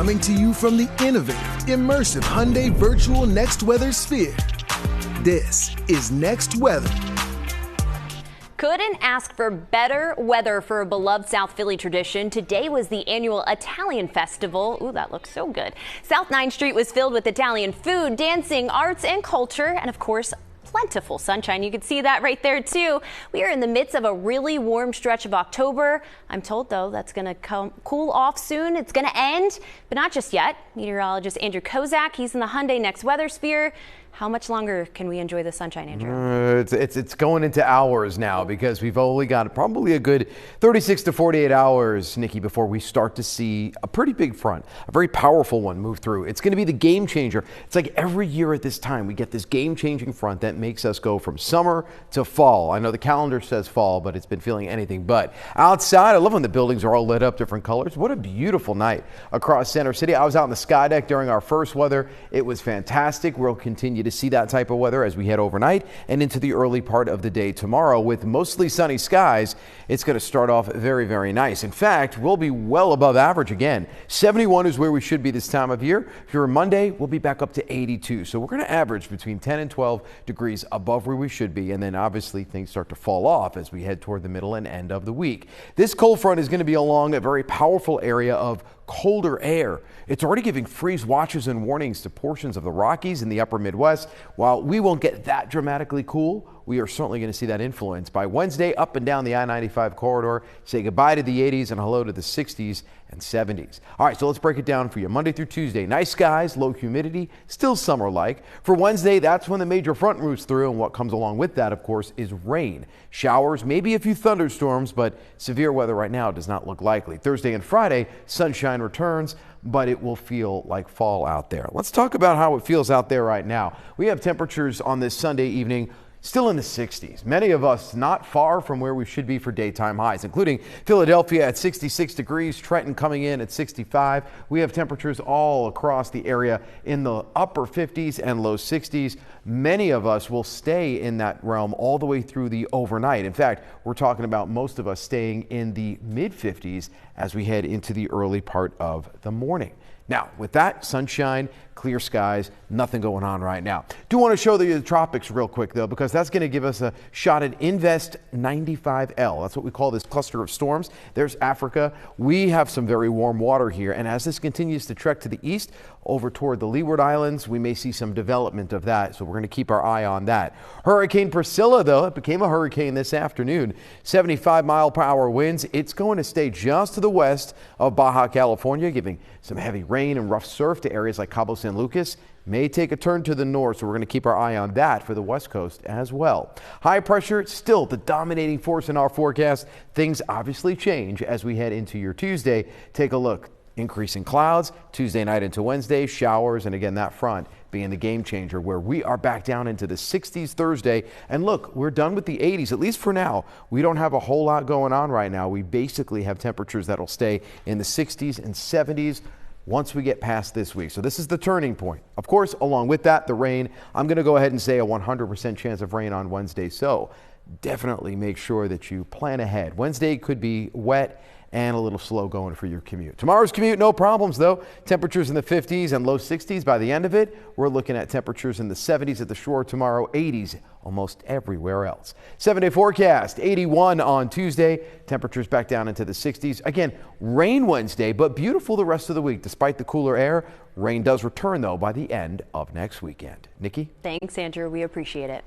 Coming to you from the innovative, immersive Hyundai Virtual Next Weather Sphere. This is Next Weather. Couldn't ask for better weather for a beloved South Philly tradition. Today was the annual Italian festival. Ooh, that looks so good. South 9th Street was filled with Italian food, dancing, arts, and culture, and of course, plentiful sunshine. You can see that right there too. We are in the midst of a really warm stretch of October. I'm told though that's going to cool off soon. It's going to end, but not just yet. Meteorologist Andrew Kozak, he's in the Hyundai Next Weather Sphere. How much longer can we enjoy the sunshine, Andrew? It's going into hours now because we've only got probably a good 36 to 48 hours, Nikki, before we start to see a pretty big front, a very powerful one move through. It's going to be the game changer. It's like every year at this time we get this game-changing front that makes us go from summer to fall. I know the calendar says fall, but it's been feeling anything but. Outside, I love when the buildings are all lit up different colors. What a beautiful night across Center City. I was out in the sky deck during our first weather. It was fantastic. We'll continue to see that type of weather as we head overnight and into the early part of the day tomorrow. With mostly sunny skies, it's going to start off very, very nice. In fact, we'll be well above average again. 71 is where we should be this time of year. For Monday, we'll be back up to 82. So we're going to average between 10 and 12 degrees above where we should be. And then obviously things start to fall off as we head toward the middle and end of the week. This cold front is going to be along a very powerful area of colder air. It's already giving freeze watches and warnings to portions of the Rockies and the upper Midwest. While we won't get that dramatically cool, we are certainly going to see that influence. By Wednesday, up and down the I-95 corridor, say goodbye to the 80s and hello to the 60s and 70s. All right, so let's break it down for you. Monday through Tuesday, nice skies, low humidity, still summer-like. For Wednesday, that's when the major front moves through, and what comes along with that, of course, is rain. Showers, maybe a few thunderstorms, but severe weather right now does not look likely. Thursday and Friday, sunshine returns, but it will feel like fall out there. Let's talk about how it feels out there right now. We have temperatures on this Sunday evening still in the 60s. Many of us not far from where we should be for daytime highs, including Philadelphia at 66 degrees, Trenton coming in at 65. We have temperatures all across the area in the upper 50s and low 60s. Many of us will stay in that realm all the way through the overnight. In fact, we're talking about most of us staying in the mid 50s as we head into the early part of the morning. Now, with that, sunshine, clear skies, nothing going on right now. Do want to show the tropics real quick, though, because that's going to give us a shot at Invest 95L. That's what we call this cluster of storms. There's Africa. We have some very warm water here, and as this continues to trek to the east over toward the Leeward Islands, we may see some development of that, so we're going to keep our eye on that. Hurricane Priscilla, though, it became a hurricane this afternoon. 75-mile-per-hour winds. It's going to stay just to the west of Baja California, giving some heavy rain and rough surf to areas like Cabo San Lucas. May take a turn to the north, so we're going to keep our eye on that for the west coast as well. High pressure, still the dominating force in our forecast. Things obviously change as we head into your Tuesday. Take a look. Increasing clouds Tuesday night into Wednesday, showers, and again that front being the game changer where we are back down into the 60s Thursday. And look, we're done with the 80s, at least for now. We don't have a whole lot going on right now. We basically have temperatures that'll stay in the 60s and 70s once we get past this week. So this is the turning point. Of course, along with that, the rain. I'm going to go ahead and say a 100% chance of rain on Wednesday. So definitely make sure that you plan ahead. Wednesday could be wet and a little slow going for your commute. Tomorrow's commute, no problems though. Temperatures in the 50s and low 60s by the end of it. We're looking at temperatures in the 70s at the shore tomorrow, 80s almost everywhere else. 7-day forecast, 81 on Tuesday. Temperatures back down into the 60s. Again, rain Wednesday, but beautiful the rest of the week. Despite the cooler air, rain does return though by the end of next weekend. Nikki? Thanks, Andrew. We appreciate it.